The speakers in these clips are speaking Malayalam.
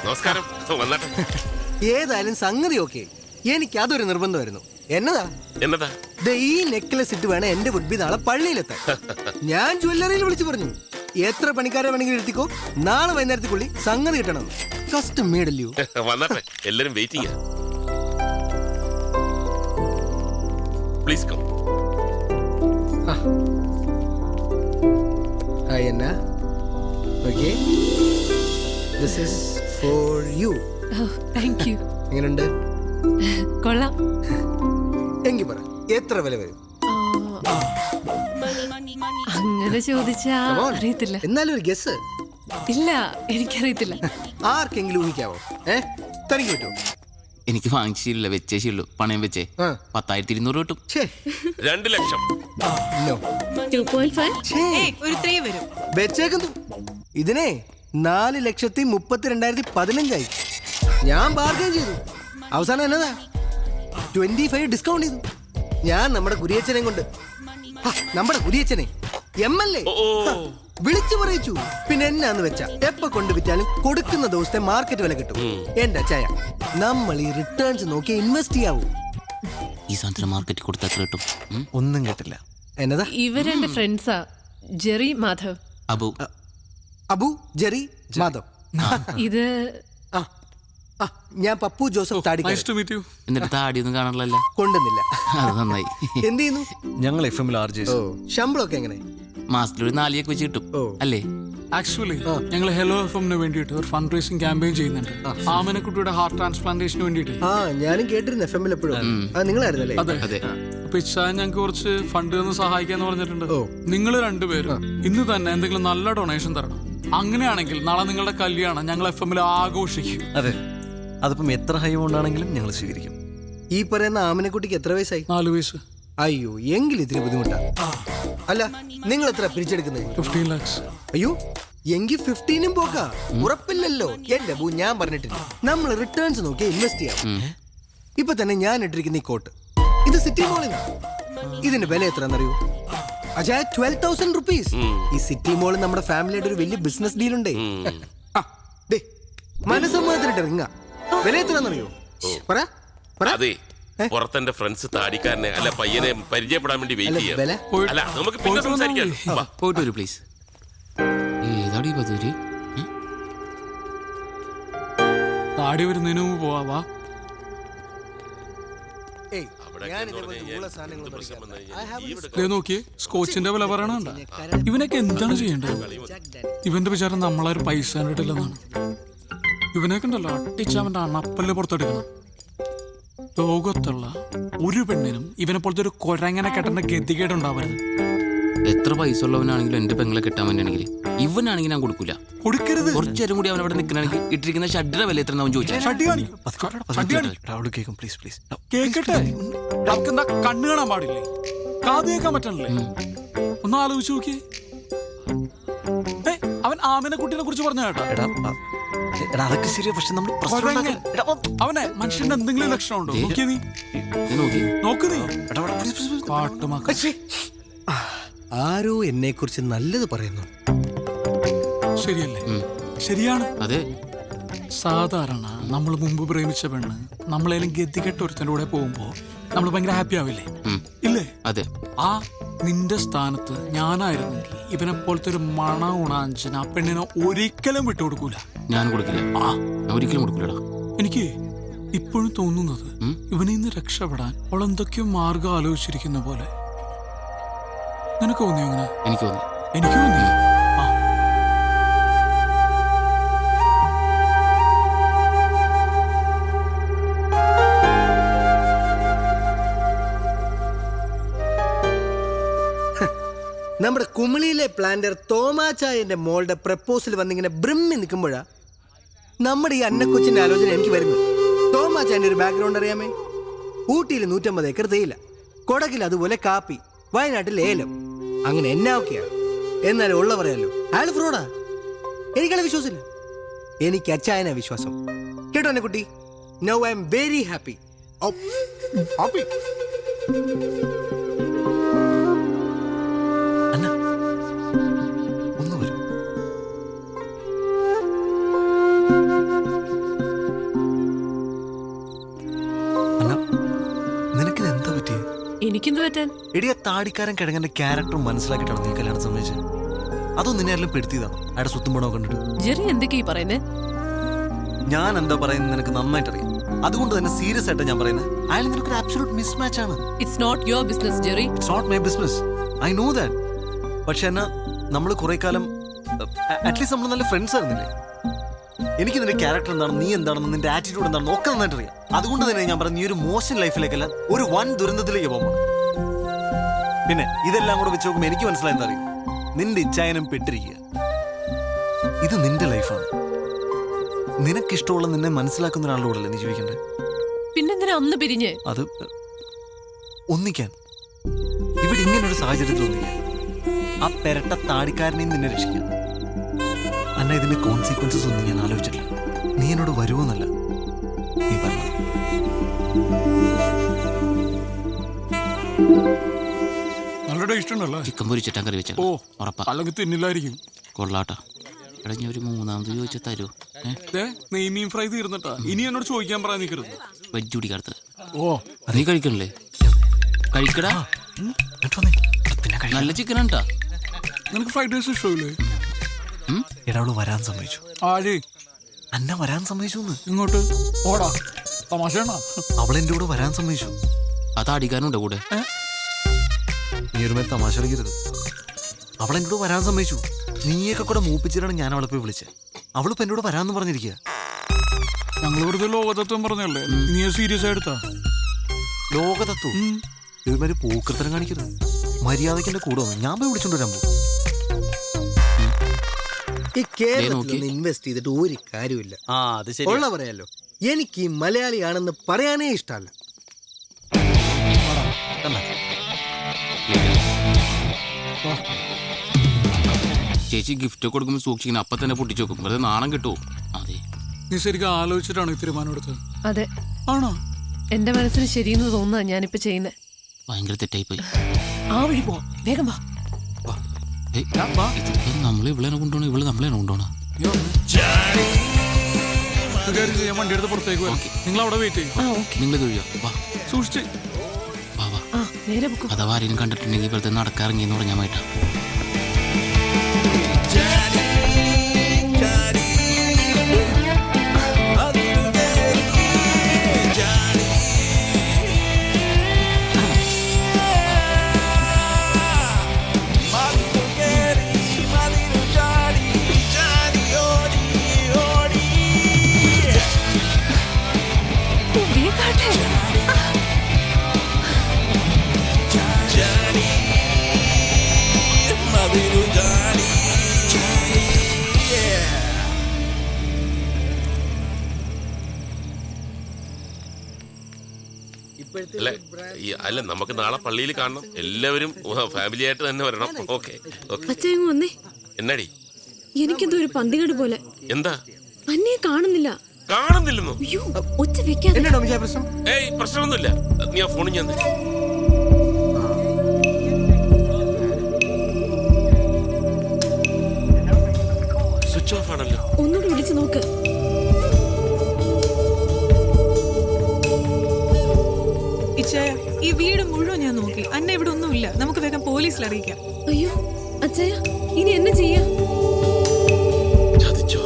നമസ്കാരം. ഏതായാലും സംഗതി ഓക്കെ. എനിക്ക് അതൊരു നിർബന്ധമായിരുന്നു. എന്നതാ ഈ നെക്ലസ് ഇട്ട് വേണം എന്റെ വുഡ്ബി നാളെ പള്ളിയിലെത്താൻ. ഞാൻ ജ്വല്ലറിയിൽ വിളിച്ചു പറഞ്ഞു, എത്ര പണിക്കാരെ വേണമെങ്കിലും എടുത്തിക്കോ, നാളെ വൈകുന്നേരത്തേക്കുള്ളിൽ സംഗതി കിട്ടണം. കസ്റ്റം മേഡല്ലോ. വന്നട്ടെ, എല്ലാരും waiting. Please come. Hi Anna. Okay, this is for you. Thank you. എങ്ങനെയുണ്ട്? കൊള്ളാം. എങ്കിൽ പറ, എത്ര വില വരും? അങ്ങനെ ചോദിച്ചാ അറിയത്തില്ല. എന്നാലും ഒരു ഗസ്. ഇല്ല, എനിക്കറിയത്തില്ല. ആർക്കെങ്കിലും ഊഹിക്കാവോ? തനിക്ക് പറ്റുമോ? എനിക്ക് വാങ്ങിച്ചില്ല, വെച്ചേ ശീലു. പണയം വെച്ചേ 10,200 കിട്ടും. 2 ലക്ഷം. വെച്ചേക്കുന്നു. ഇതിനെ 4,32,15 ഞാൻ ബാർഗൈൻ ചെയ്തു. അവസാനം എന്നതാ 25 ഡിസ്കൗണ്ട് ചെയ്തു. ഞാൻ നമ്മുടെ കുരിയച്ചനെ കൊണ്ട്, നമ്മുടെ കുരിയച്ചനെ MLA വിളിച്ചു പറയിച്ചു. പിന്നെ എന്നാന്ന് വെച്ചാ എപ്പ കൊണ്ട് വിറ്റാലും കൊടുക്കുന്ന ദിവസത്തെ മാർക്കറ്റ് വില കിട്ടും. എന്റെ ചായ, നമ്മൾ ഈ റിട്ടേൺസ് നോക്കി ഇൻവെസ്റ്റ് ചെയ്യാവൂ. ഈ സാധനത്തിന് മാർക്കറ്റ് കൊടുത്താൽ കിട്ടും. ഒന്നും കേട്ടില്ല. എന്നതാ? ഇവരെന്റെ ഫ്രണ്ട്സാ, ജെറി മാധവ്. അബു, ജെറി, മാധവ്. ഇത് ഞാൻ പപ്പു ജോസഫ് താടിക്കാരൻ. എന്നിട്ട് താടിയൊന്നും കാണാറില്ലല്ലോ. കൊണ്ടുവന്നില്ല. അത് നന്നായി. എന്ത് ചെയ്യുന്നു? ഞങ്ങൾ FM ശമ്പളമൊക്കെ എങ്ങനെ? മാസത്തിലൊരു 4 വെച്ച് കിട്ടും അല്ലേ? ആക്ച്വലി ഞങ്ങൾ ഹെലോ FM വേണ്ടിയിട്ട് ഒരു ഫണ്ട് റേസിംഗ് ക്യാമ്പയിൻ ചെയ്യുന്നുണ്ട്. ആമനക്കുട്ടിയുടെ ഹാർട്ട് ട്രാൻസ്പ്ലാന്റേഷന് വേണ്ടിയിട്ട്. ഞാനും കേട്ടിരുന്നു FM എപ്പോഴും. നിങ്ങളായിരുന്നല്ലേ? അതെ. അപ്പൊ ഇച്ചാൻ ഞങ്ങൾക്ക് കുറച്ച് ഫണ്ട് തന്ന് സഹായിക്കാന്ന് പറഞ്ഞിട്ടുണ്ട്. നിങ്ങൾ രണ്ടുപേരും ഇന്ന് തന്നെ എന്തെങ്കിലും നല്ല ഡൊണേഷൻ തരണം. അങ്ങനെയാണെങ്കിൽ നാളെ നിങ്ങളുടെ കല്യാണം ഞങ്ങൾ FM ആഘോഷിക്കും. അതെ, അതിപ്പം എത്ര ഹൈ കൊണ്ടാണെങ്കിലും ഞങ്ങൾ സ്വീകരിക്കും. ഈ പറയുന്ന ആമനക്കുട്ടിക്ക് എത്ര വയസ്സായി? 4 വയസ്സ്. അയ്യോ, എങ്കിൽ ഇത്തിരി ബുദ്ധിമുട്ടാ. അല്ല, നിങ്ങൾ എത്ര പിരിച്ചെടുക്കുന്നത്? 15 lakhs. അയ്യോ, എങ്കിൽ 15 പോക്കാ. ഉറപ്പില്ലല്ലോ. എന്റെ ബൂ, ഞാൻ പറഞ്ഞിട്ടില്ല, നമ്മൾ റിട്ടേൺസ് നോക്കി ഇൻവെസ്റ്റ് ചെയ്യാം. ഇപ്പൊ തന്നെ ഞാൻ ഇട്ടിരിക്കുന്ന ഈ കോട്ട്, ഇത് സിറ്റി മോളിൽ. ഇതിന്റെ വില എത്രയെന്നറിയൂ? 12,000 rupees. ഈ സിറ്റി മോളിൽ നമ്മുടെ ഫാമിലിയുടെ ഒരു വലിയ ബിസിനസ് ഡീൽ ഉണ്ടേ. മനസ്സമ്മതത്തിനിട്ട് റിങ്ങ. വില എത്രയെന്നറിയോ? പറ. അതെ, പുറത്തെന്റെ ഫ്രണ്ട്സ് താടിക്കാരനെ അല്ല പയ്യനെ പരിചയപ്പെടാൻ വേണ്ടി വെയിറ്റ് ചെയ്യാം. അല്ല, നമുക്ക് പിന്നെ സംസാരിക്കാം. പോയിട്ട് വരൂ പ്ലീസ്. ഏതാടി പതൂര്? താടി വരുന്നതിന് മുമ്പ് പോവാ. നോക്കിയേ, സ്കോച്ചിന്റെ വില പറയണണ്ട. ഇവനൊക്കെ എന്താണ് ചെയ്യേണ്ടത്? ഇവന്റെ വിചാരം നമ്മളാരും പൈസ കണ്ടിട്ടില്ലെന്നാണ്. ഇവനൊക്കെ ഉണ്ടല്ലോ അട്ടിച്ചവന്റെ അണപ്പല്ല് പുറത്തെടുക്കണം. ലോകത്തുള്ള ഒരു പെണ്ണിനും ഇവനെ പോലത്തെ ഒരു കൊരങ്ങനെ കെട്ടേണ്ട ഗതികേടുണ്ടാവരുത്. എത്ര പൈസ ഉള്ളവനാണെങ്കിലും എന്റെ പെങ്ങളെ കിട്ടാൻ വേണ്ടിയാണെങ്കിൽ ഇവനാണെങ്കിൽ ഞാൻ കൊടുക്കൂല. കൊടുക്കരുത്. കുറച്ചേരം കൂടി അവൻ അവിടെ നിൽക്കണമെങ്കിൽ ഇട്ടിരിക്കുന്ന ഷഡ്ഡിയുടെ വില എത്ര അവൻ ചോദിച്ചാൽ കേക്കട്ടെ. കണ്ണു കാണാൻ പാടില്ലേ? കാത് കേൾക്കാൻ പറ്റണല്ലേ? ഒന്ന് ആലോചിച്ച് നോക്കിയേ. അവൻ ആമിനെക്കുട്ടിനെ കുറിച്ച് പറഞ്ഞു കേട്ടോ. അതൊക്കെ ശരിയാ, പക്ഷെ നമ്മൾ അവനെ മനുഷ്യന്റെ എന്തെങ്കിലും ലക്ഷണം ഉണ്ടോ? നോക്കിയ നീ നോക്ക്. നീ കാട്ടുമാക്ക. ആരോ എന്നെ കുറിച്ച് നല്ലത് പറയുന്നു. ശരിയല്ലേ? ശരിയാണ്. അതെ. സാധാരണ നമ്മൾ മുമ്പ് പ്രേമിച്ച പെണ്ണ് നമ്മളേലും ഗതികെട്ട ഒരുത്തൻ്റെ കൂടെ പോകുമ്പോ നമ്മൾ ഭയങ്കര ഹാപ്പി ആവില്ലേ? ഇല്ലേ? അതെ. ആ നിന്റെ സ്ഥാനത്ത് ഞാനായിരുന്നെങ്കിൽ ഇവനെ പോലത്തെ ഒരു മണ ഉണാഞ്ചന ആ പെണ്ണിനെ ഒരിക്കലും വിട്ടുകൊടുക്കൂല. ഞാൻ കൊടുക്കില്ല. ഒരിക്കലും കൊടുക്കില്ലടാ. എനിക്ക് ഇപ്പോഴും തോന്നുന്നത് ഇവനിൽ നിന്ന് രക്ഷപ്പെടാൻ അവൾ എന്തൊക്കെയോ മാർഗം ആലോചിച്ചിരിക്കുന്ന പോലെ. നിനക്ക് തോന്നിയോ അങ്ങനെ? എനിക്ക് തോന്നി. എനിക്ക് തോന്നി. നമ്മുടെ കുമിളിയിലെ പ്ലാന്റർ തോമാച്ചായന്റെ മോളുടെ പ്രപ്പോസൽ വന്നിങ്ങനെ ബ്രഹ്മി നിൽക്കുമ്പോഴാ നമ്മുടെ ഈ അന്നക്കൊച്ചിന്റെ ആലോചന എനിക്ക് വരുന്നത്. തോമാച്ചായന്റെ ഒരു ബാക്ക്ഗ്രൗണ്ട് അറിയാമേ? ഊട്ടിയിൽ 150 ഏക്കർ തേയില, കൊടകിൽ അതുപോലെ കാപ്പി, വയനാട്ടിൽ ഏലം. അങ്ങനെ എന്നാ ഒക്കെയാ. എന്നാലും ഉള്ള പറയാലോ, അയാൾ ഫ്രോഡാ. എനിക്കയാളെ വിശ്വാസമില്ല. എനിക്ക് അച്ചായനാ വിശ്വാസം. കേട്ടോ എന്നെ കുട്ടി? Now I am very happy. then? എടിയ താടിക്കാരൻ കിഴങ്ങന്റെ ക്യാരക്ടർ മനസ്സിലാക്കിയിട്ടാണ് നീ കല്യാണം സമ്മതിച്ചത്. അതോ നിന്നെ ആരെങ്കിലും പെടുത്തിയതാണ് അയാളുടെ സ്വത്തും പണമോ കണ്ടിട്ട്? ജെറി എന്തൊക്കെയാ പറയുന്നേ? ഞാൻ എന്താ പറയുന്നത് നിനക്ക് നന്നായിട്ട് അറിയാം. അതുകൊണ്ട് തന്നെ സീരിയസ് ആയിട്ട് ഞാൻ പറയുന്നത് അയാൾ നിനക്കൊരു ആബ്സല്യൂട്ട് മിസ്മാച്ച് ആണ്. It's not your business Jerry. It's not my business, I know that. പക്ഷെ എന്നാ നമ്മൾ കുറെ കാലം അറ്റ്ലീസ്റ്റ് നമ്മൾ നല്ല ഫ്രണ്ട്സ് ആയിരുന്നില്ലേ? എനിക്ക് നിന്റെ ക്യാരക്ടർ എന്താണെന്ന്, നീ എന്താണെന്ന്, നിന്റെ ആറ്റിറ്റ്യൂഡ് എന്താണെന്ന് ഒക്കെ നന്നായിട്ട് അറിയാം. അതുകൊണ്ട് തന്നെ ഞാൻ പറഞ്ഞു, നീ ഒരു മോശം ലൈഫിലേക്കല്ല ഒരു വൻ ദുരന്തത്തിലേക്ക് പോകുമ്പോൾ. പിന്നെ ഇതെല്ലാം കൂടെ വെച്ച് നോക്കുമ്പോൾ എനിക്ക് മനസ്സിലായെന്ന് അറിയും, നിന്റെ ഇച്ഛായനം പെട്ടിരിക്കുക. ഇത് നിന്റെ ലൈഫാണ്. നിനക്കിഷ്ടമുള്ള നിന്നെ മനസ്സിലാക്കുന്ന ഒരാളുടെ കൂടെ അല്ലേ നീ ജീവിക്കണ്ടേ? പിന്നെന്തിനാ അന്ന് പിരിഞ്ഞ്? അത് ഒന്നിക്കാൻ, ഇവിടെ ഇങ്ങനൊരു സാഹചര്യത്തിൽ ഒന്നിക്കാൻ, ആ പെരട്ട താടിക്കാരനെയും നിന്നെ രക്ഷിക്കാം. അല്ല, ഇതിന്റെ കോൺസിക്വൻസസ് ഒന്നും ഞാൻ ആലോചിച്ചിട്ടില്ല. നീ എന്നോട് വരുമോന്നല്ല നീ പറഞ്ഞു. നല്ല ടേസ്റ്റ് ഉണ്ടല്ലേ? ചിക്കൻ പൊരിച്ചിട്ടാ കറി വെച്ച. ഓ, ഉറപ്പാ. അല്ലെങ്കിൽ തിന്നില്ലായിരിക്കും. കൊള്ളാട്ടാ. എടാ ഞാൻ ഒരു മൂന്നാമത് ചോദിച്ചാൽ തരുമോ? നെയ്മീൻ ഫ്രൈ തീർന്നിട്ടാ. ഇനി എന്നോട് ചോദിക്കാൻ പറയാൻ നിൽക്കരുത്. വെജ് കുടിക്കാത്ത. ഓ, നീ കഴിക്കണല്ലേ? കഴിക്കടാ. നല്ല ചിക്കൻ ഉണ്ടാ. നിനക്ക് ഫ്രൈഡ് റൈസ് ഇഷ്ടമില്ലേ? എടാവള് വരാൻ സമ്മതിച്ചു. ആര്? അന്ന വരാൻ സമ്മതിച്ചു. ഇങ്ങോട്ട് ഓടാ. തമാശയാണോ? അവൾ എന്റെ കൂടെ വരാൻ സമ്മതിച്ചു. അത് അടിക്കാനുണ്ടോ കൂടെ? നീ ഒരു മേൽ തമാശ കളിക്കരുത്. അവൾ എന്റെ കൂടെ വരാൻ സമ്മതിച്ചു. നീയൊക്കെ കൂടെ മൂപ്പിച്ചിട്ടാണ് ഞാൻ അവളെ പോയി വിളിച്ചത്. അവളിപ്പോ എന്നോട് വരാന്ന് പറഞ്ഞിരിക്കുക. ഞങ്ങൾ വെറുതെ ലോകതത്വം പറഞ്ഞല്ലേ, നീ സീരിയസ് ആയിട്ടാ? ലോകതത്വം ഇതുമാതിരി പൂക്കൃത്തരം കാണിക്കരുത്. മര്യാദയ്ക്ക് എന്റെ കൂടെ വന്നു ഞാൻ പോയി വിളിച്ചോണ്ട് വരാൻ പോകും. ഈ കേരളത്തിൽ ഇൻവെസ്റ്റ് ചെയ്തിട്ട് ഒരു കാര്യമില്ല. ഉള്ള പറയാലോ, എനിക്ക് ഈ മലയാളിയാണെന്ന് പറയാനേ ഇഷ്ടമല്ല. ചേച്ചി ഗിഫ്റ്റ് കൊടുക്കുമ്പോൾ സൂക്ഷിക്കണം. അപ്പൊ തന്നെ പൊട്ടിച്ചു നോക്കും. വെറുതെ നാണം കിട്ടുമോ? അതെ. നീ ശരിക്കും ആലോചിച്ചിട്ടാണ് ഈ തീരുമാനം എടുത്തത്? അതെ. ആണോ? എന്റെ മനസ്സിന് ശരിയെന്ന് തോന്നുക ഞാനിപ്പോ ചെയ്യുന്നേ. ഭയങ്കര തെറ്റായി പോയി. ആ വഴി പോവാം, വേഗം വാ. നമ്മള് ഇവളെ കൊണ്ടുപോണോ? ഇവള് നമ്മളെ കൊണ്ടുപോണോ? ഞാൻ വണ്ടി എടുത്ത് പുറത്തേക്ക് വരാം. നിങ്ങൾ അവിടെ വെയിറ്റ് ചെയ്യും. നിങ്ങൾ തൊഴിയോ? വാ, സൂക്ഷിച്ച് വാ വാ. നേരെ പൊക്കോ. അഥവാ ആരെയും കണ്ടിട്ടുണ്ടെങ്കിൽ ഇപ്പോഴത്തെ നടക്കാറിങ്ങിയെന്ന് പറഞ്ഞാൽ മായിട്ടാ. അല്ല, നമുക്ക് നാളെ പള്ളിയിൽ കാണണം. എല്ലാവരും ഫാമിലി ആയിട്ട് തന്നെ വരണം. ഓക്കെ വന്നേ. എന്നാടി? എനിക്കെന്തോ ഒരു പന്തികേട് പോലെ. എന്താ? അന്നെ കാണുന്നില്ല. കാണുന്നില്ലെന്നോ? അയ്യോ, ഒച്ച വെക്കാതെ. പ്രശ്നം? ഏയ്, പ്രശ്നമൊന്നുമില്ല. നീ ആ ഫോണിൽ ഞാൻ സ്വിച്ച് ഓഫ് ആണല്ലോ. ഒന്നുകൂടി വിളിച്ചു നോക്ക്. ഈ വീട് മുഴുവൻ ഞാൻ നോക്കി. അന്നെ ഇവിടെ ഒന്നുമില്ല. നമുക്ക് വേഗം പോലീസിൽ അറിയിക്കാം. അയ്യോ അച്ഛയ, ഇനി എന്നെ ചെയ്യാ? ചതിച്ചോ?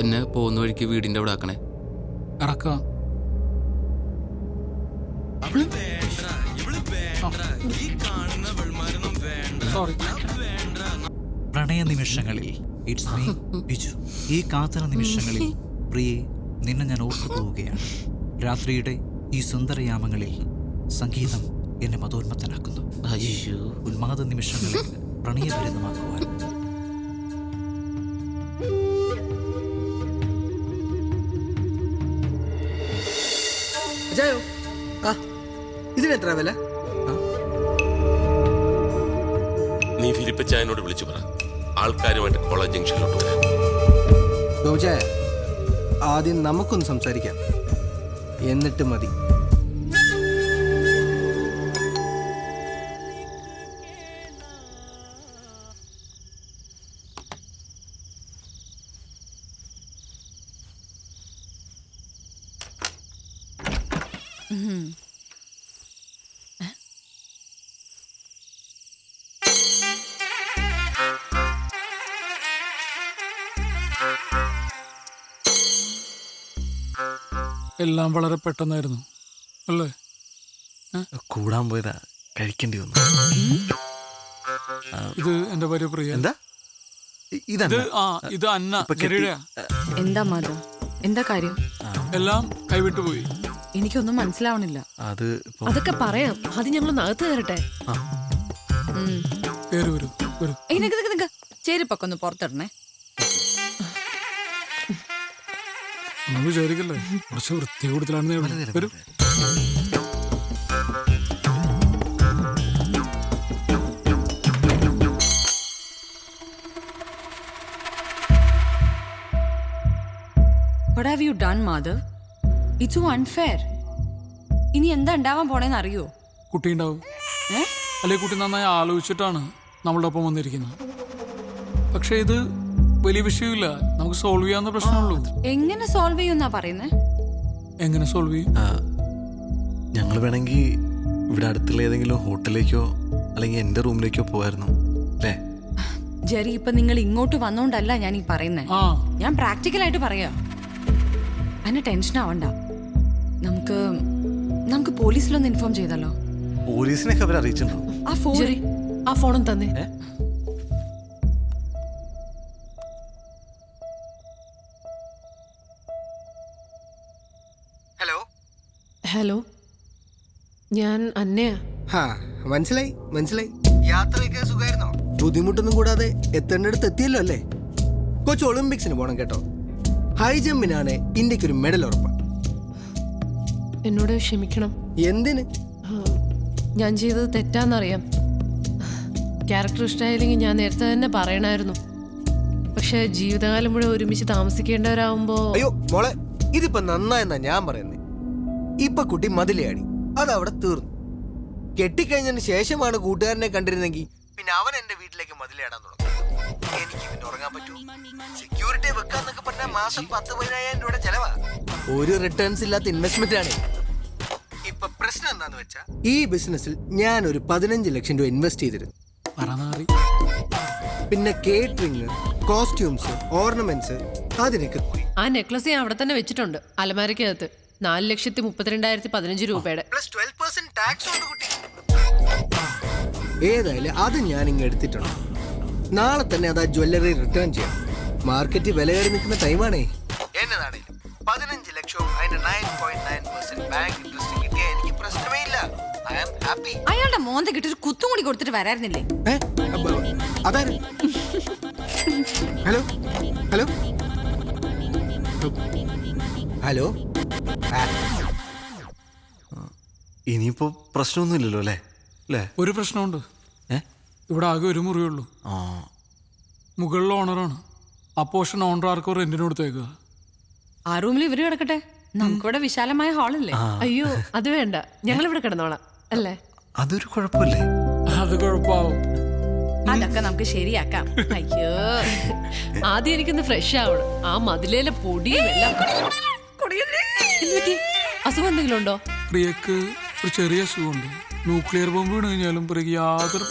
എന്നെ പോകുന്ന വഴിക്ക് വീടിന്റെ അവിടെ ആക്കണേ. ഇറക്കാം. പ്രണയ നിമിഷങ്ങളിൽ ഇറ്റ്സ് മീ ബിജു. ഈ കാത്തന നിമിഷങ്ങളിൽ പ്രിയെ നിന്നെ ഞാൻ ഓർത്തു പോവുകയാണ്. രാത്രിയുടെ ഈ സുന്ദരയാമങ്ങളിൽ സംഗീതം എന്നെ മതോന്മത്തനാക്കുന്നു. ഉന്മാദ നിമിഷങ്ങളിൽ പ്രണയഭരിതമാക്കുവാൻ. ഇതിനെത്ര വില? നീ ഫിലിപ്പച്ചായനോട് വിളിച്ചു പറ, ആൾക്കാരുമായിട്ട് കോളേജ് ജംഗ്ഷനിലോട്ട് വരാം. ആദ്യം നമുക്കൊന്ന് സംസാരിക്കാം, എന്നിട്ട് മതി. എല്ലാം വളരെ പെട്ടെന്നായിരുന്നു അല്ലേ? കൂടാൻ പോയതാ, കഴിക്കേണ്ടി വന്നു. ഇത് എന്റെ ഭാര്യ പ്രിയ. എന്താ ഇത് ഇത് അന്ന ജെറിയുടെയാ. എന്താ മാധവ്, എന്താ കാര്യം? എല്ലാം കൈവിട്ടു പോയി. എനിക്കൊന്നും മനസ്സിലാവണില്ല. അത് ഇപ്പം അതൊക്കെ പറയാം, അത് ഞങ്ങൾ നകത്ത് കയറട്ടെ. കേറി വരൂ വരൂ. ചേരിപ്പൊക്കെ ഒന്ന് പുറത്തിടണേ. ഒന്നും വിചാരിക്കല്ലേ, കുറച്ച് വൃത്തി കൂടുതലാണെന്ന്. വരൂ. What have you done, Madhav? It's so unfair. ഇനി എന്താ ഉണ്ടാവാൻ പോണേന്ന് അറിയോ? കുട്ടി ഉണ്ടാവും. അല്ലെ കുട്ടി നന്നായി ആലോചിച്ചിട്ടാണ് നമ്മളുടെ ഒപ്പം വന്നിരിക്കുന്നത്. പക്ഷെ ഇത് വലിയ വിഷയമില്ല, നമുക്ക് സോൾവ് ചെയ്യാവുന്ന പ്രശ്നമുള്ളൂ. എങ്ങനെ സോൾവ് ചെയ്യുന്നാ പറയുന്നേ? എങ്ങനെ സോൾവ് ചെയ്യും? ഞങ്ങൾ വേണമെങ്കിൽ ഇവിടെ അടുത്തുള്ള ഏതെങ്കിലും ഹോട്ടലിലേക്കോ അല്ലെങ്കിൽ എൻ്റെ റൂമിലേക്കോ പോകായിരുന്നു അല്ലേ? ജെറി, ഇപ്പൊ നിങ്ങൾ ഇങ്ങോട്ട് വന്നോണ്ടല്ല ഞാൻ ഈ പറയുന്നേ. ഞാൻ പ്രാക്ടിക്കലായിട്ട് പറയാ. അതിന് ടെൻഷൻ ആവണ്ട. നമുക്ക് പോലീസിലൊന്ന് ഇൻഫോം ചെയ്താലോ? പോലീസിനൊക്കെ അവർ അറിയിച്ചിട്ടുണ്ടോ? ജെറി, ആ ഫോണും തന്നെ. ഹലോ ഹലോ, ഞാൻ അന്നയാ. മനസ്സിലായി മനസ്സിലായി. യാത്രയൊക്കെ സുഖമായിരുന്നോ? ബുദ്ധിമുട്ടൊന്നും കൂടാതെ എത്തേണ്ടടുത്ത് എത്തിയല്ലോ അല്ലേ? കൊച്ചു ഒളിമ്പിക്സിന് പോണം കേട്ടോ. ഹൈ ജമ്പിനാണ് ഇന്ത്യക്ക് ഒരു മെഡൽ ഉറപ്പാണ്. എന്നോട് ക്ഷമിക്കണം. എന്തിന്? ഞാൻ ചെയ്തത് തെറ്റാന്നറിയാം. ക്യാരക്ടർ ഇഷ്ടമായില്ലെങ്കിൽ ഞാൻ നേരത്തെ തന്നെ പറയണമായിരുന്നു. പക്ഷെ ജീവിതകാലം മുഴുവൻ ഒരുമിച്ച് താമസിക്കേണ്ടവരാകുമ്പോ. അയ്യോ മോളെ, ഇതിപ്പോ നന്നായെന്നാ ഞാൻ പറയുന്നത്. ഇപ്പൊ കുട്ടി മതിലയാടി, അതവിടെ തീർന്നു. കെട്ടിക്കഴിഞ്ഞതിന് ശേഷമാണ് കൂട്ടുകാരനെ കണ്ടിരുന്നെങ്കിൽ പിന്നെ അവൻ എന്റെ വീട്ടിലേക്ക് മതിലയാടാൻ തുടങ്ങും. എനിക്ക് പിന്നെ ഉറങ്ങാൻ പറ്റൂ? സെക്യൂരിറ്റി വെക്കാന്നൊക്കെ പറഞ്ഞാൽ മാസം 10,000-15,000 രൂപയുടെ ചെലവാ. ഒരു റിട്ടേൺസ് ഇല്ലാത്ത ഇൻവെസ്റ്റ്മെന്റ് ആണ്. ഇപ്പൊ പ്രശ്നം എന്താന്ന് വെച്ചാ, ഈ ബിസിനസ്സിൽ ഞാൻ ഒരു 15 ലക്ഷം രൂപ ഇൻവെസ്റ്റ് ചെയ്തിരുന്നു. പിന്നെ കേറ്ററിംഗ്, കോസ്റ്റ്യൂംസ്, ഓർണമെന്റ്സ്, അതിനൊക്കെ ആ നെക്ലസ് ഞാൻ അവിടെ തന്നെ വെച്ചിട്ടുണ്ട്, അലമാരക്കകത്ത്. 4,32,15 രൂപയുടെ. പ്ലസ് 12% ടാക്സ് ഉണ്ട് കുട്ടി. ഏതായാലും അത് ഞാൻ ഇങ്ങ് എടുത്തിട്ടുണ്ട്. നാളെ തന്നെ അത് ആ ജ്വല്ലറി റിട്ടേൺ ചെയ്യാം. മാർക്കറ്റിൽ വില കയറി നിൽക്കുന്ന ടൈമാണേ. എന്നതാണേലും 15 ലക്ഷവും അതിന്റെ 9.9% ബാങ്ക് ഇൻട്രസ്റ്റ് കിട്ടിയാൽ എനിക്ക് പ്രശ്നമേ ഇല്ല. I am happy. അയാളുടെ മോന്ത കിട്ടി കുത്തും കൂടി കൊടുത്തിട്ട് വരായിരുന്നില്ലേ? അതാര്? Hello hello hello. ഇനിയിപ്പോ പ്രശ്നമൊന്നുമില്ലല്ലോ അല്ലേ? അല്ലേ? ഒരു പ്രശ്നമുണ്ട്. ഇവിടെ ആകെ ഒരു മുറിയുള്ളൂ. മുകളിൽ ഓണറാണ്. ആ പോർഷൻ ഓണർ ആർക്കോ റെന്റിന് കൊടുത്തേക്കുക. ആ റൂമിൽ ഇവര് കിടക്കട്ടെ, നമുക്കിവിടെ വിശാലമായ ഹാളല്ലേ? അയ്യോ അത് വേണ്ട, ഞങ്ങൾ ഇവിടെ കിടന്നോളാം അല്ലേ? അതൊരു കുഴപ്പമില്ലേ? അത് കുഴപ്പമാവും. അതൊക്കെ നമുക്ക് ശരിയാക്കാം. അയ്യോ, ആദ്യം എനിക്കൊന്ന് ഫ്രഷ് ആവണം. ആ മതിലേലെ പൊടിയും എല്ലാം. അസുഖം എന്തെങ്കിലും ഉണ്ടോ? പ്രിയക്ക് ഒരു ചെറിയ അസുഖമുണ്ട്. ന്യൂക്ലിയർ ബോംബ് വീണ് കഴിഞ്ഞാലും പ്രിയക്ക് യാതൊരു